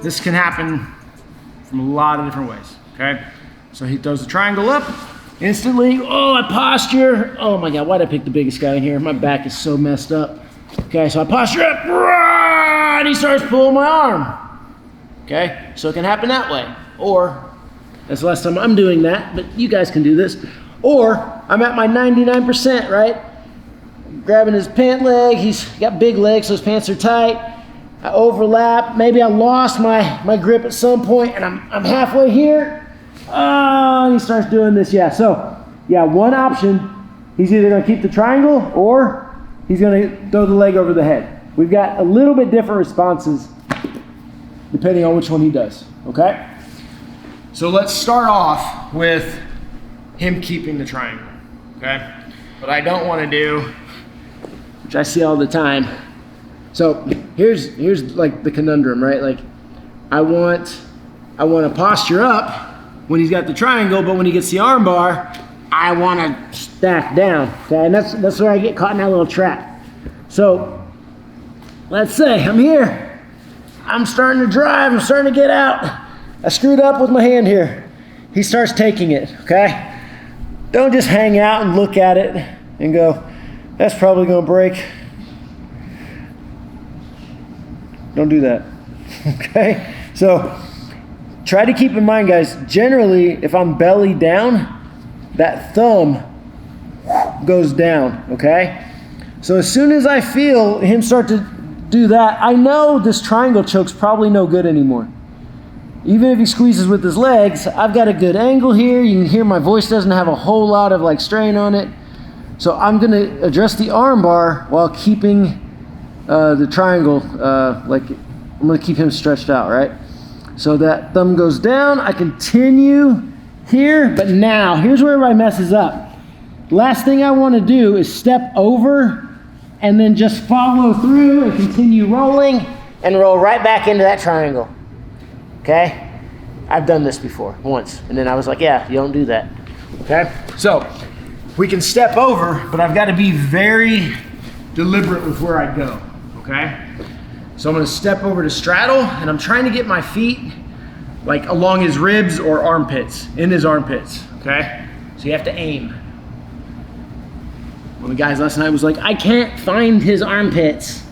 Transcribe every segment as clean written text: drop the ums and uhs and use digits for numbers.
this can happen from a lot of different ways, okay? So he throws the triangle up, instantly, oh, I posture. Oh my God, why'd I pick the biggest guy in here? My back is so messed up. Okay, so I posture up, and he starts pulling my arm. Okay, so it can happen that way. Or, that's the last time I'm doing that, but you guys can do this. Or, I'm at my 99%, right? Grabbing his pant leg, he's got big legs, so his pants are tight. I overlap, maybe I lost my grip at some point, and I'm halfway here. Oh, and he starts doing this, yeah. So, yeah, one option, he's either gonna keep the triangle, or he's gonna throw the leg over the head. We've got a little bit different responses depending on which one he does, okay? So let's start off with him keeping the triangle, okay? What I don't wanna do, which I see all the time, so here's like the conundrum, right? Like I want to posture up when he's got the triangle, but when he gets the arm bar, I want to stack down, okay? And that's where I get caught in that little trap. So let's say I'm here, I'm starting to drive, I'm starting to get out. I screwed up with my hand here. He starts taking it, okay? Don't just hang out and look at it and go, that's probably gonna break. Don't do that, okay? So try to keep in mind, guys, generally, if I'm belly down, that thumb goes down, okay? So as soon as I feel him start to do that, I know this triangle choke's probably no good anymore. Even if he squeezes with his legs, I've got a good angle here. You can hear my voice doesn't have a whole lot of like strain on it. So I'm gonna adjust the arm bar while keeping the triangle, like I'm gonna keep him stretched out, right? So that thumb goes down, I continue here, but now, here's where everybody messes up. Last thing I wanna do is step over and then just follow through and continue rolling and roll right back into that triangle, okay? I've done this before, once, and then I was like, yeah, you don't do that, okay? So, we can step over, but I've gotta be very deliberate with where I go, okay? So I'm gonna step over to straddle, and I'm trying to get my feet like along his ribs or armpits, in his armpits, okay? So you have to aim. One of the guys last night was like, I can't find his armpits.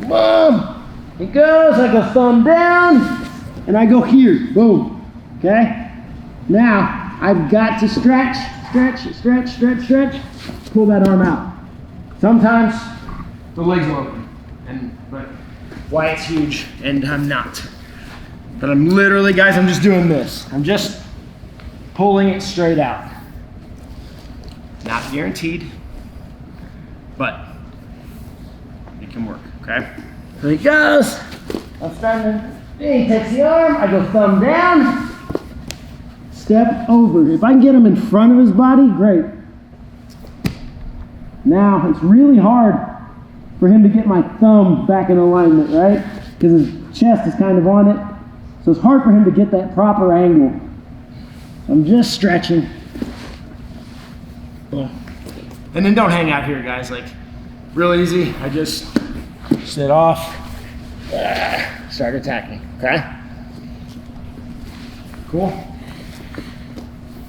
Boom, he goes, I go thumb down, and I go here, boom, okay? Now, I've got to stretch, pull that arm out. Sometimes the legs will open, but Wyatt's huge and I'm not. But I'm literally, guys, I'm just doing this. I'm just pulling it straight out. Not guaranteed, but it can work, okay? So he goes, I'm starting to, he takes the arm, I go thumb down, step over. If I can get him in front of his body, great. Now, it's really hard for him to get my thumb back in alignment, right? Because his chest is kind of on it. So it's hard for him to get that proper angle. I'm just stretching. Boom. And then don't hang out here, guys. Like, real easy. I just sit off, start attacking, okay? Cool.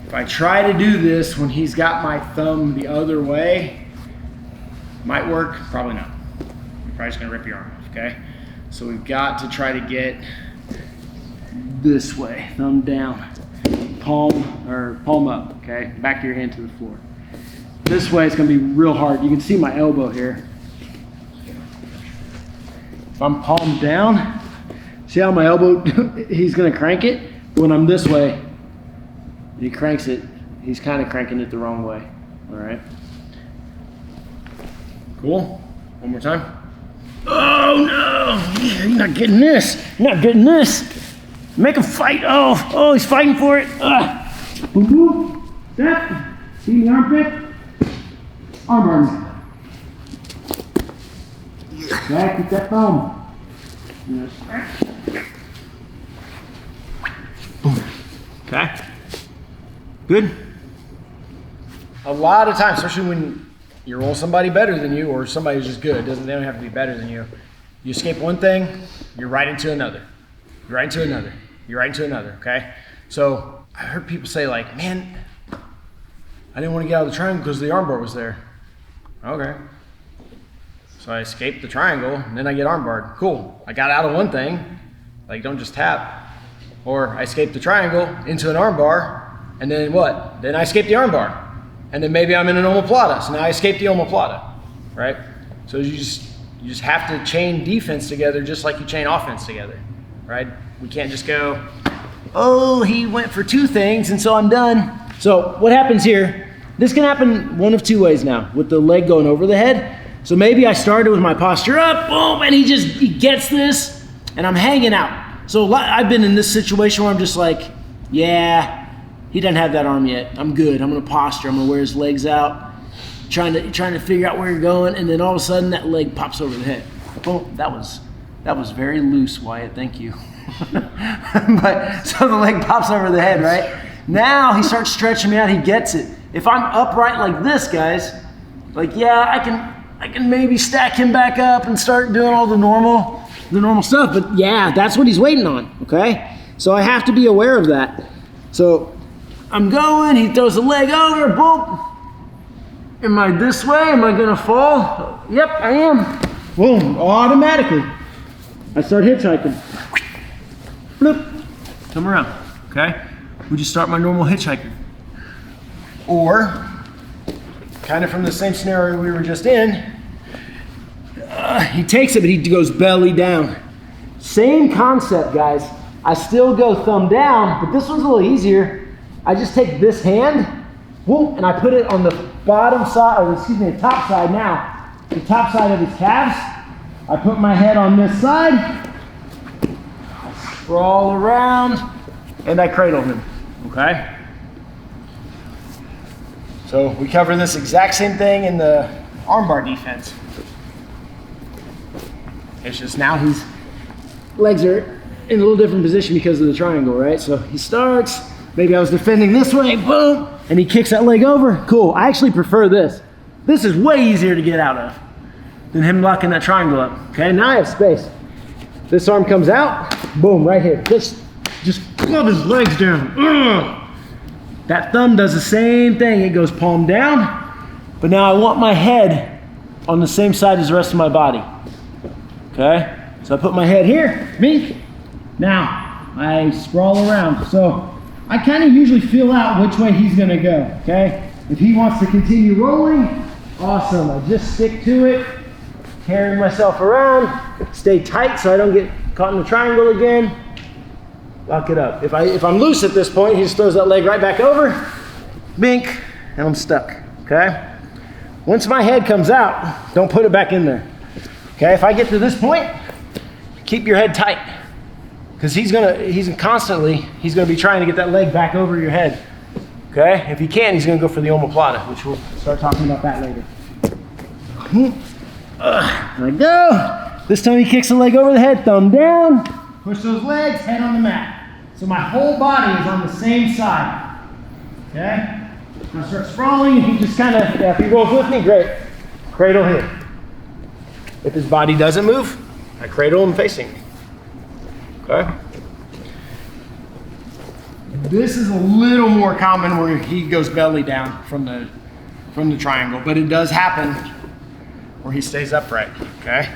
If I try to do this when he's got my thumb the other way, might work, probably not. You're probably just gonna rip your arm off, okay? So we've got to try to get this way, thumb down, palm up, okay? Back of your hand to the floor. This way it's gonna be real hard. You can see my elbow here. If I'm palm down, see how my elbow, he's gonna crank it? When I'm this way, he cranks it, he's kind of cranking it the wrong way, all right? Cool, one more time. Oh no, you're not getting this, you're not getting this. Make him fight, oh, he's fighting for it. Boom, boom, step, see the armpit, armbar. Okay, keep that thumb. Boom, okay, good. A lot of times, especially when you roll somebody better than you or somebody who's just good, they don't have to be better than you You escape one thing, you're right into another. You're right into another. You're right into another, okay? So I heard people say like, man, I didn't want to get out of the triangle because the armbar was there. Okay. So I escaped the triangle and then I get armbarred. Cool. I got out of one thing, like don't just tap. Or I escaped the triangle into an armbar and then what? Then I escaped the armbar. And then maybe I'm in an omoplata. So now I escaped the omoplata, right? So you just have to chain defense together just like you chain offense together, right? We can't just go, oh, he went for two things and so I'm done. So what happens here, this can happen one of two ways now, with the leg going over the head. So maybe I started with my posture up, boom, and he gets this, and I'm hanging out. So I've been in this situation where I'm just like, yeah, he doesn't have that arm yet. I'm good, I'm gonna posture, I'm gonna wear his legs out, trying to figure out where you're going, and then all of a sudden that leg pops over the head. Boom, that was very loose, Wyatt, thank you. But so the leg pops over the head, right? Now he starts stretching me out, he gets it. If I'm upright like this, guys, like yeah, I can maybe stack him back up and start doing all the normal stuff, but yeah, that's what he's waiting on, okay? So I have to be aware of that. So I'm going, he throws the leg over, boom. Am I this way? Am I gonna fall? Yep, I am. Boom, automatically. I start hitchhiking. Bloop, come around, okay? We just start my normal hitchhiking. Or, kind of from the same scenario we were just in, he takes it, but he goes belly down. Same concept, guys. I still go thumb down, but this one's a little easier. I just take this hand, whoop, and I put it on the bottom side, or excuse me, the top side now, the top side of his calves. I put my head on this side, sprawl around, and I cradle him, okay? So we cover this exact same thing in the armbar defense. It's just now his legs are in a little different position because of the triangle, right? So he starts, maybe I was defending this way, boom, and he kicks that leg over. Cool, I actually prefer this. This is way easier to get out of than him locking that triangle up. Okay, now I have space. This arm comes out, boom, right here. Just club his legs down. Ugh. That thumb does the same thing. It goes palm down, but now I want my head on the same side as the rest of my body. Okay, so I put my head here, mink. Now I sprawl around. So I kind of usually feel out which way he's gonna go, okay? If he wants to continue rolling, awesome. I just stick to it, carry myself around, stay tight so I don't get caught in the triangle again. Lock it up. If I'm loose at this point, he just throws that leg right back over, bink, and I'm stuck, okay? Once my head comes out, don't put it back in there, okay? If I get to this point, keep your head tight, because he's gonna be trying to get that leg back over your head, okay? If he can, he's gonna go for the omoplata, which we'll start talking about that later. There I go. This time he kicks the leg over the head, thumb down, push those legs, head on the mat. So my whole body is on the same side, okay? I'm gonna start sprawling, and he just kind of, if he rolls with me, great. Cradle him. If his body doesn't move, I cradle him facing me, okay? This is a little more common where he goes belly down from the triangle, but it does happen where he stays upright, okay?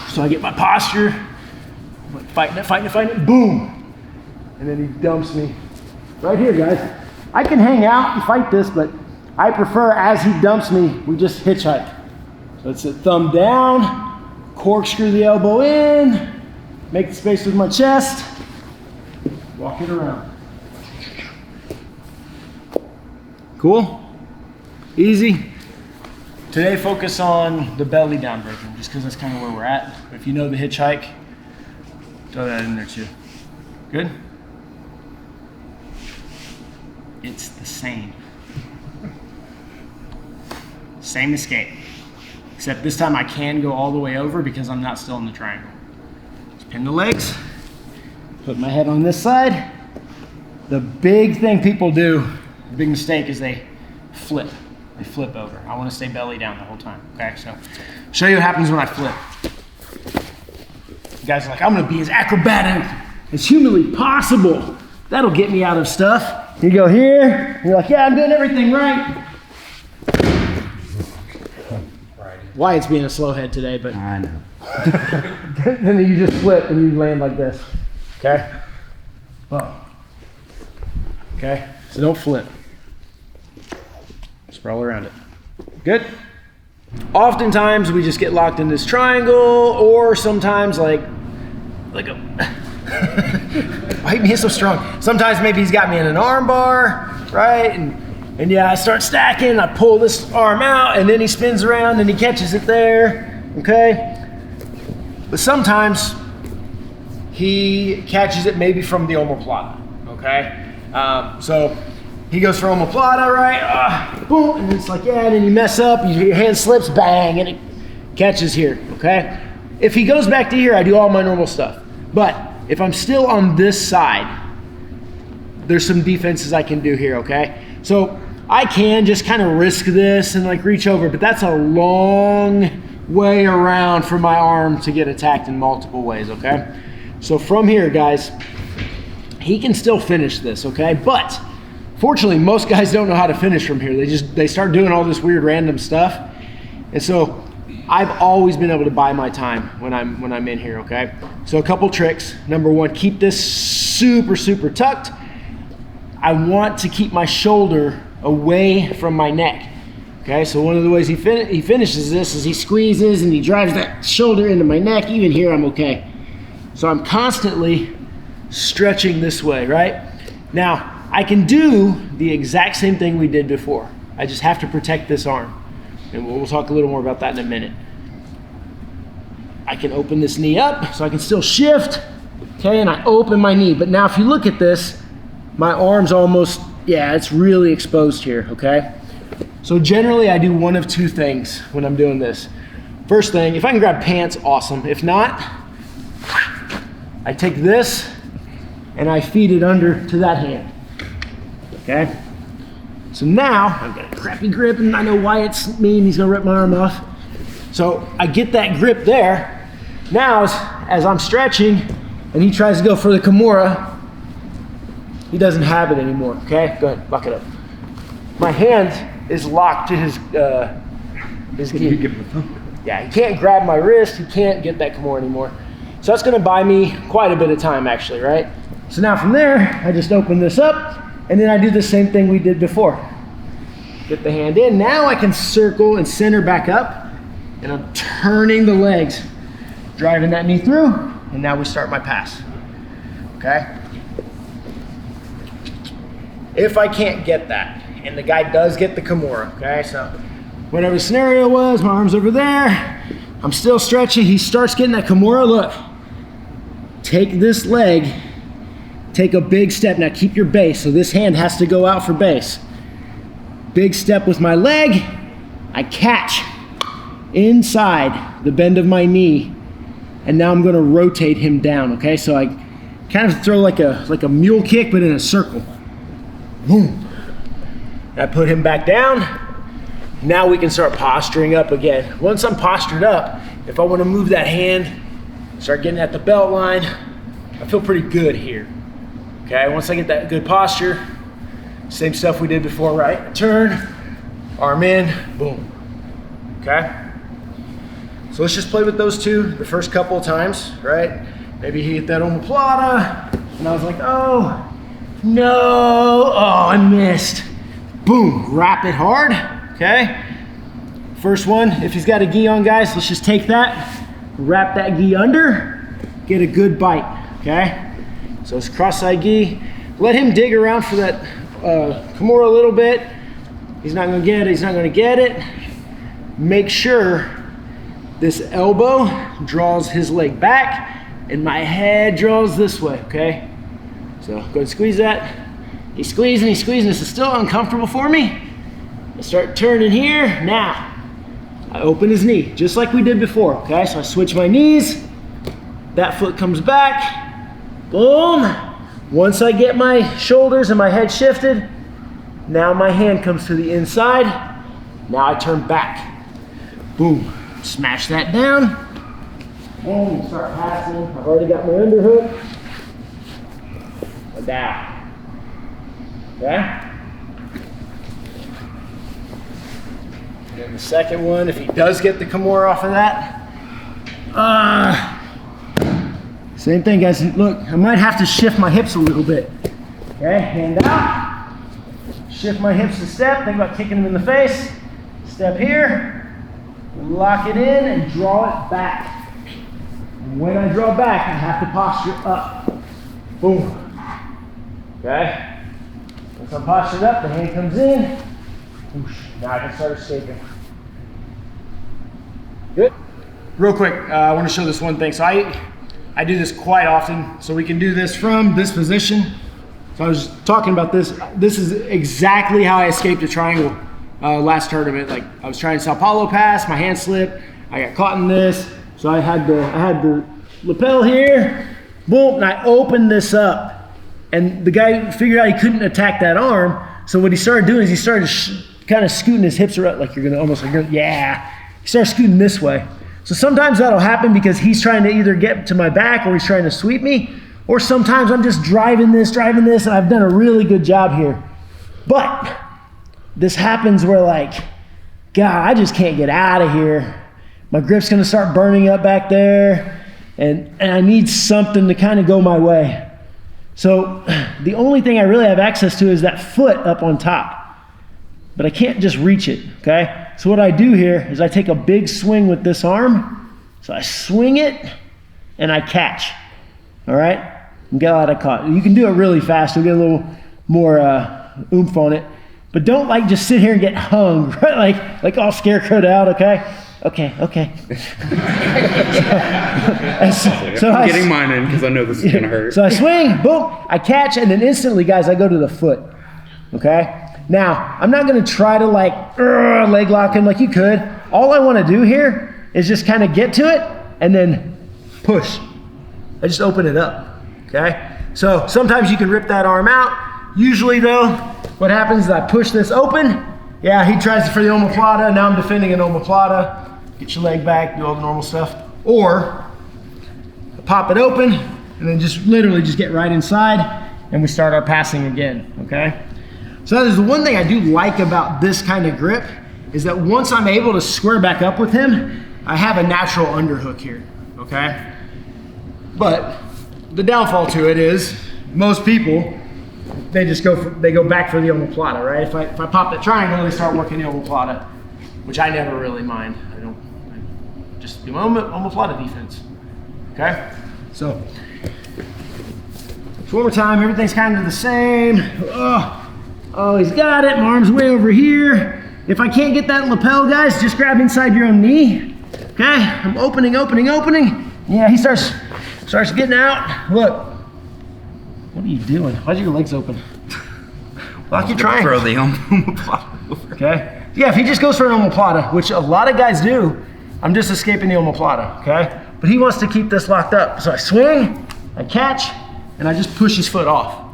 So I get my posture, I'm like fighting it, boom. And then he dumps me right here, guys. I can hang out and fight this, but I prefer as he dumps me, we just hitchhike. So it's a thumb down, corkscrew the elbow in, make the space with my chest, walk it around. Cool? Easy. Today, focus on the belly down version, just because that's kind of where we're at. But if you know the hitchhike, throw that in there too. Good? It's the same. Same escape. Except this time I can go all the way over because I'm not still in the triangle. Just pin the legs, put my head on this side. The big thing people do, the big mistake, is they flip. They flip over. I want to stay belly down the whole time. Okay, so show you what happens when I flip. You guys are like, I'm gonna be as acrobatic as humanly possible. That'll get me out of stuff. You go here, you're like, yeah, I'm doing everything right. Wyatt's being a slow head today, but I know. then you just flip and you land like this. Okay? Oh. Okay? So don't flip. Sprawl around it. Good? Oftentimes we just get locked in this triangle, or sometimes like a why are you being so strong? Sometimes maybe he's got me in an armbar, right? And yeah, I start stacking, I pull this arm out, and then he spins around and he catches it there, okay? But sometimes he catches it maybe from the omoplata, okay? So he goes for omoplata, right? Boom, and it's like, yeah, and then you mess up, your hand slips, bang, and it catches here, okay? If he goes back to here, I do all my normal stuff. But if I'm still on this side, there's some defenses I can do here, okay? So I can just kind of risk this and like reach over, but that's a long way around for my arm to get attacked in multiple ways, okay? So from here, guys, he can still finish this, okay? But fortunately, most guys don't know how to finish from here. They start doing all this weird random stuff. And so I've always been able to buy my time when I'm in here, okay? So a couple tricks. Number one, keep this super, super tucked. I want to keep my shoulder away from my neck, okay? So one of the ways he finishes this is he squeezes and he drives that shoulder into my neck. Even here, I'm okay. So I'm constantly stretching this way, right? Now, I can do the exact same thing we did before. I just have to protect this arm. And we'll talk a little more about that in a minute. I can open this knee up so I can still shift, okay? And I open my knee. But now if you look at this, my arm's almost, yeah, it's really exposed here, okay? So generally I do one of two things when I'm doing this. First thing, if I can grab pants, awesome. If not, I take this and I feed it under to that hand, okay? So now I've got a crappy grip and I know Wyatt's mean, he's gonna rip my arm off. So I get that grip there. Now as I'm stretching and he tries to go for the Kimura, he doesn't have it anymore, okay? Go ahead, lock it up. My hand is locked to his gi. Yeah, he can't grab my wrist, he can't get that Kimura anymore. So that's gonna buy me quite a bit of time actually, right? So now from there, I just open this up and then I do the same thing we did before. Get the hand in, now I can circle and center back up and I'm turning the legs, driving that knee through, and now we start my pass, okay? If I can't get that, and the guy does get the Kimura, okay? So whatever the scenario was, my arm's over there, I'm still stretching, he starts getting that Kimura, look. Take this leg, take a big step, now keep your base, so this hand has to go out for base. Big step with my leg, I catch inside the bend of my knee, and now I'm gonna rotate him down, okay? So I kind of throw like a mule kick, but in a circle. Boom. I put him back down. Now we can start posturing up again. Once I'm postured up, if I wanna move that hand, start getting at the belt line, I feel pretty good here. Okay, once I get that good posture, same stuff we did before, right? Turn, arm in, boom, okay? So let's just play with those two the first couple of times, right? Maybe he hit that omoplata, and I was like, oh, no, oh, I missed. Boom, wrap it hard, okay? First one, if he's got a gi on, guys, let's just take that, wrap that gi under, get a good bite, okay? So it's cross-side gi. Let him dig around for that Kimura a little bit. He's not gonna get it, he's not gonna get it. Make sure this elbow draws his leg back and my head draws this way, okay? So go ahead and squeeze that. He's squeezing, this is still uncomfortable for me. I start turning here. Now, I open his knee, just like we did before, okay? So I switch my knees, that foot comes back, boom. Once I get my shoulders and my head shifted, now my hand comes to the inside. Now I turn back, boom. Smash that down. And start passing. I've already got my underhook. Down. Okay? And the second one, if he does get the Kimura off of that, same thing, guys. Look, I might have to shift my hips a little bit. Okay, hand out. Shift my hips to step. Think about kicking him in the face. Step here. Lock it in and draw it back. And when I draw back, I have to posture up. Boom. Okay? Once I'm postured up, the hand comes in. Whoosh. Now I can start escaping. Good. Real quick, I want to show this one thing. So I do this quite often. So we can do this from this position. So I was talking about this. This is exactly how I escaped a triangle last tournament. Like I was trying Sao Paulo pass, my hand slipped. I got caught in this. So I had the lapel here. Boom, and I opened this up. And the guy figured out he couldn't attack that arm. So what he started doing is he started kind of scooting his hips around, like you're gonna almost like, yeah. He started scooting this way. So sometimes that'll happen because he's trying to either get to my back or he's trying to sweep me. Or sometimes I'm just driving this, and I've done a really good job here. But this happens where like, God, I just can't get out of here. My grip's gonna start burning up back there. And I need something to kind of go my way. So the only thing I really have access to is that foot up on top, but I can't just reach it, okay? So what I do here is I take a big swing with this arm. So I swing it and I catch, all right? And get out of caught. You can do it really fast. You'll get a little more oomph on it, but don't like just sit here and get hung, right? Like all scarecrowed out, okay? Okay. So I'm getting mine in because I know this is gonna hurt. So I swing, boom, I catch, and then instantly, guys, I go to the foot. Okay? Now, I'm not gonna try to like leg lock him like you could. All I wanna do here is just kind of get to it and then push. I just open it up. Okay? So sometimes you can rip that arm out. Usually though, what happens is I push this open. Yeah, he tries for the omoplata. Now I'm defending an omoplata. Get your leg back, do all the normal stuff. Or pop it open and then just literally just get right inside and we start our passing again, okay? So that is the one thing I do like about this kind of grip is that once I'm able to square back up with him, I have a natural underhook here, okay? But the downfall to it is most people, they go back for the omoplata, right? If I pop that triangle, they start working the omoplata, which I never really mind. I just do my omoplata defense. Okay? So one more time, everything's kind of the same. Oh, he's got it. My arm's way over here. If I can't get that lapel, guys, just grab inside your own knee. Okay? I'm opening. Yeah, he starts getting out. Look. What are you doing? Why's your legs open? Lock your triangle. Throw the omoplata over. Okay? Yeah, if he just goes for an omoplata, which a lot of guys do, I'm just escaping the omoplata, okay? But he wants to keep this locked up. So I swing, I catch, and I just push his foot off.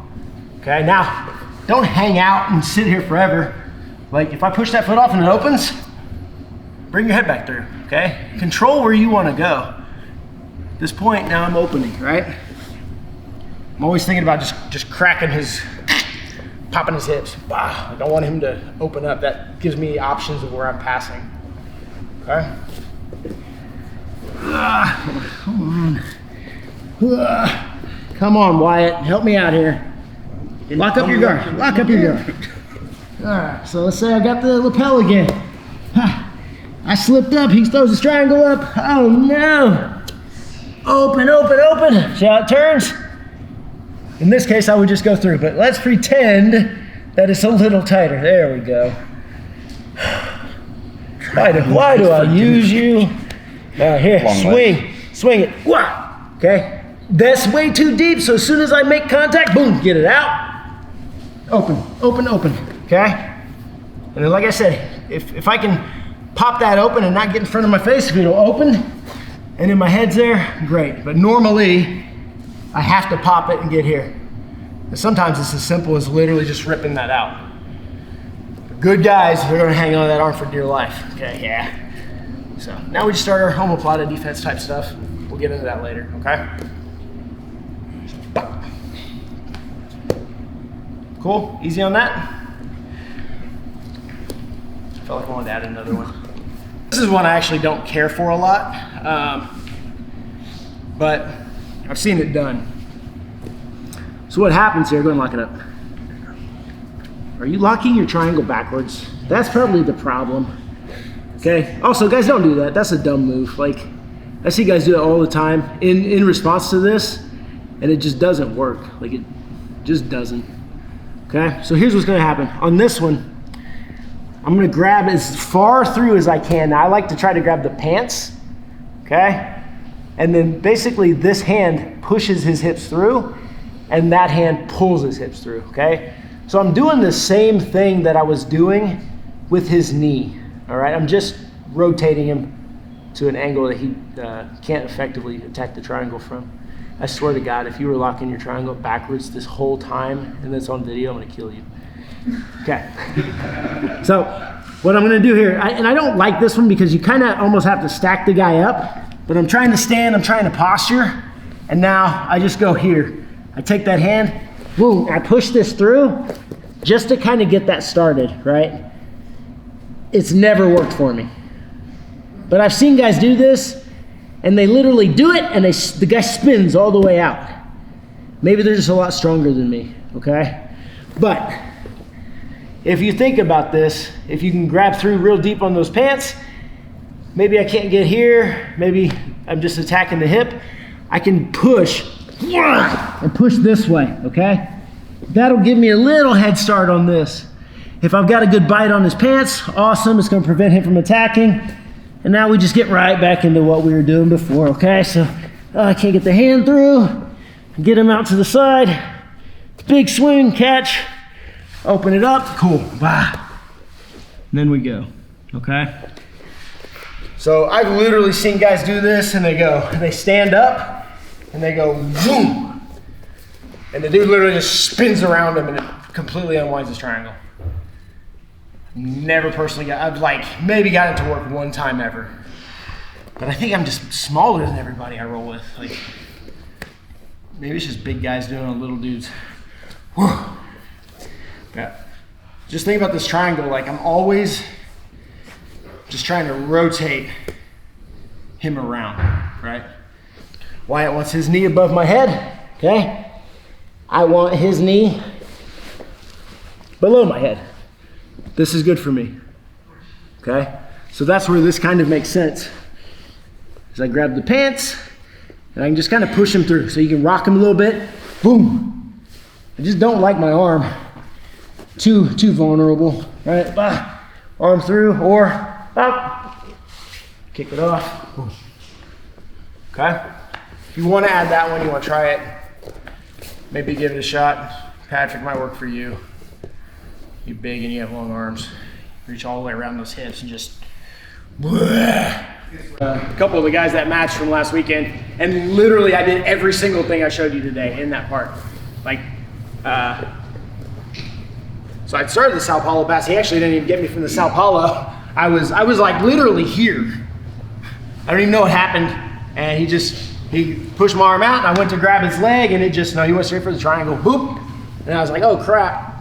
Okay, now, don't hang out and sit here forever. Like, if I push that foot off and it opens, bring your head back through, okay? Control where you want to go. At this point, now I'm opening, right? I'm always thinking about just cracking popping his hips. I don't want him to open up. That gives me options of where I'm passing. Okay? Come on, Wyatt. Help me out here. Lock up your guard. All right, so let's say I got the lapel again. I slipped up. He throws his triangle up. Oh, no. Open. See how it turns? In this case, I would just go through, but let's pretend that it's a little tighter. There we go. Why do I use you? Here, swing it. Okay, that's way too deep, so as soon as I make contact, boom, get it out. Open, okay? And then like I said, if I can pop that open and not get in front of my face, if it'll open, and then my head's there, great. But normally, I have to pop it and get here. And sometimes it's as simple as literally just ripping that out. Good guys, they're gonna hang on to that arm for dear life. Okay, yeah. So now we just start our omoplata defense type stuff. We'll get into that later, okay? Cool, easy on that? I felt like I wanted to add another one. This is one I actually don't care for a lot, but I've seen it done. So what happens here, go ahead and lock it up. Are you locking your triangle backwards? That's probably the problem. Okay, also guys, don't do that. That's a dumb move. Like, I see guys do it all the time in response to this, and it just doesn't work. Like, it just doesn't. Okay, so here's what's gonna happen. On this one, I'm gonna grab as far through as I can. Now, I like to try to grab the pants, okay? And then basically this hand pushes his hips through, and that hand pulls his hips through, okay? So I'm doing the same thing that I was doing with his knee, all right? I'm just rotating him to an angle that he can't effectively attack the triangle from. I swear to God, if you were locking your triangle backwards this whole time and it's on video, I'm gonna kill you. Okay. So what I'm gonna do here, and I don't like this one because you kind of almost have to stack the guy up, but I'm trying to stand, I'm trying to posture, and now I just go here. I take that hand, boom, I push this through just to kind of get that started, right? It's never worked for me. But I've seen guys do this, and they literally do it, and the guy spins all the way out. Maybe they're just a lot stronger than me, okay? But if you think about this, if you can grab through real deep on those pants, maybe I can't get here, maybe I'm just attacking the hip, I can push and push this way, okay? That'll give me a little head start on this. If I've got a good bite on his pants, awesome, it's gonna prevent him from attacking. And now we just get right back into what we were doing before, okay? So I can't get the hand through, get him out to the side, big swing, catch, open it up, cool, bah. And then we go, okay? So I've literally seen guys do this and they stand up and they go boom. And the dude literally just spins around him and it completely unwinds his triangle. Never personally I've like maybe got it to work one time ever. But I think I'm just smaller than everybody I roll with. Like, maybe it's just big guys doing it on little dudes. Whew. Yeah. Just think about this triangle, like I'm always just trying to rotate him around, right? Wyatt wants his knee above my head, okay? I want his knee below my head. This is good for me, okay? So that's where this kind of makes sense. Is I grab the pants, and I can just kind of push him through. So you can rock him a little bit, boom. I just don't like my arm too vulnerable, right? Bah. Arm through, or up. Kick it off, boom. Okay? If you want to add that one, you want to try it, maybe give it a shot. Patrick might work for you. You're big and you have long arms. Reach all the way around those hips and just. A couple of the guys that matched from last weekend, and literally I did every single thing I showed you today in that part. Like, so I started the Sao Paulo pass. He actually didn't even get me from the Sao Paulo. I was like literally here. I don't even know what happened, and he pushed my arm out, and I went to grab his leg, and he went straight for the triangle, boop, and I was like, oh crap.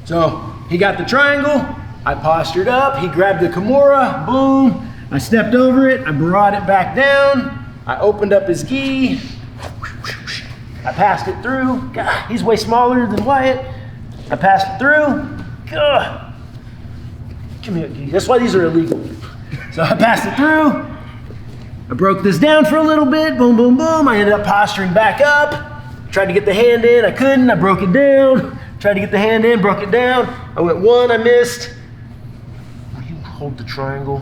So he got the triangle, I postured up, he grabbed the Kimura, boom, I stepped over it, I brought it back down, I opened up his gi, I passed it through. God, he's way smaller than Wyatt. I passed it through. God. Give me a gi. That's why these are illegal. So I passed it through. I broke this down for a little bit, boom, boom, boom. I ended up posturing back up. Tried to get the hand in, I couldn't, I broke it down. Tried to get the hand in, broke it down. I went one, I missed. Will you hold the triangle?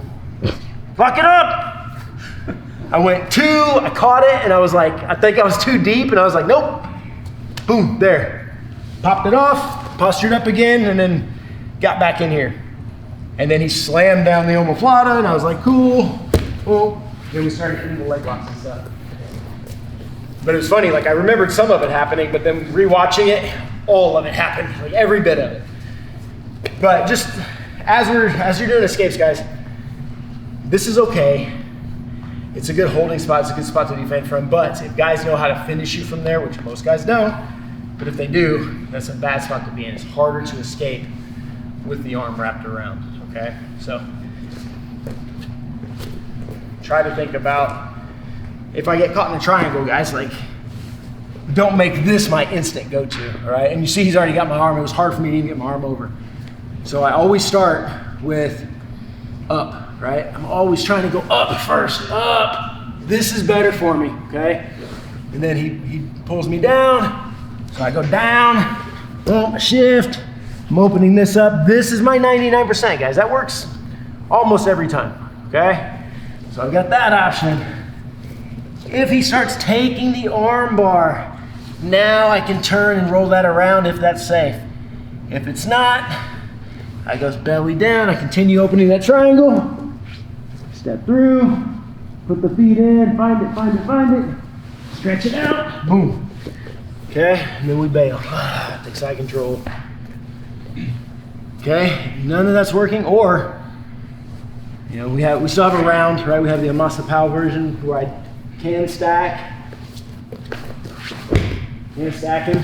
Lock it up! I went two, I caught it, and I was like, I think I was too deep, and I was like, nope. Boom, there. Popped it off, postured up again, and then got back in here. And then he slammed down the omoplata, and I was like, cool. Well, then we started hitting the leg locks and stuff. But it was funny, like I remembered some of it happening, but then rewatching it, all of it happened, like every bit of it. But just as you're doing escapes, guys, this is okay. It's a good holding spot. It's a good spot to defend from. But if guys know how to finish you from there, which most guys don't, but if they do, that's a bad spot to be in. It's harder to escape with the arm wrapped around, okay? So try to think about, if I get caught in a triangle, guys, like, don't make this my instant go-to, all right? And you see he's already got my arm. It was hard for me to even get my arm over. So I always start with up, right? I'm always trying to go up first, up. This is better for me, okay? And then he pulls me down, so I go down, boom, shift. I'm opening this up. This is my 99%, guys. That works almost every time, okay? So I've got that option. If he starts taking the arm bar, now I can turn and roll that around if that's safe. If it's not, I go belly down. I continue opening that triangle. Step through, put the feet in, find it, find it, find it. Stretch it out, boom. Okay, and then we bail. Take side control. Okay, none of that's working, or you know, we still have a round, right? We have the Amasa Pal version where I can stack. Can stack him.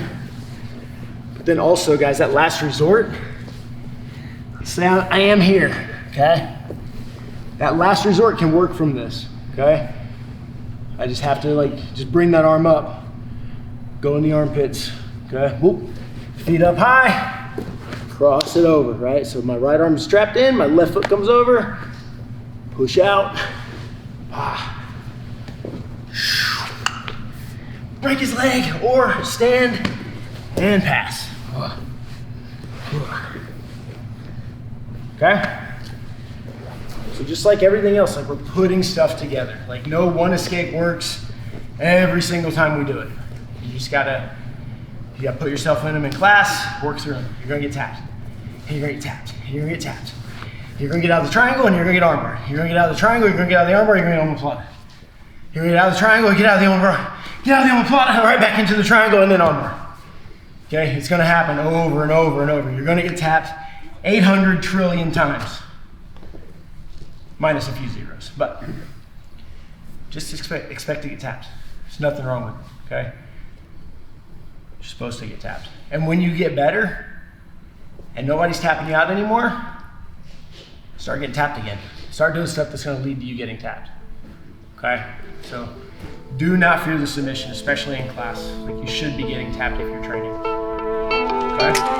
But then also, guys, that last resort, say I am here, okay? That last resort can work from this, okay? I just have to just bring that arm up, go in the armpits, okay? Whoop. Feet up high, cross it over, right? So my right arm is strapped in, my left foot comes over, push out, break his leg, or stand and pass. Okay? So just like everything else, like we're putting stuff together. Like no one escape works every single time we do it. You just gotta put yourself in them in class, work through them. You're gonna get tapped. And you're gonna get tapped. And you're gonna get tapped. You're gonna get out of the triangle and you're gonna get armbar. You're gonna get out of the triangle, you're gonna get out of the armbar, you're gonna get omoplata. You're gonna get out of the triangle, get out of the armbar, get out of the omoplata, right back into the triangle and then armbar. Okay, it's gonna happen over and over and over. You're gonna get tapped 800 trillion times. Minus a few zeros, but just expect to get tapped. There's nothing wrong with it, okay? You're supposed to get tapped. And when you get better and nobody's tapping you out anymore, start getting tapped again. Start doing stuff that's gonna lead to you getting tapped, okay? So do not fear the submission, especially in class. Like you should be getting tapped if you're training, okay?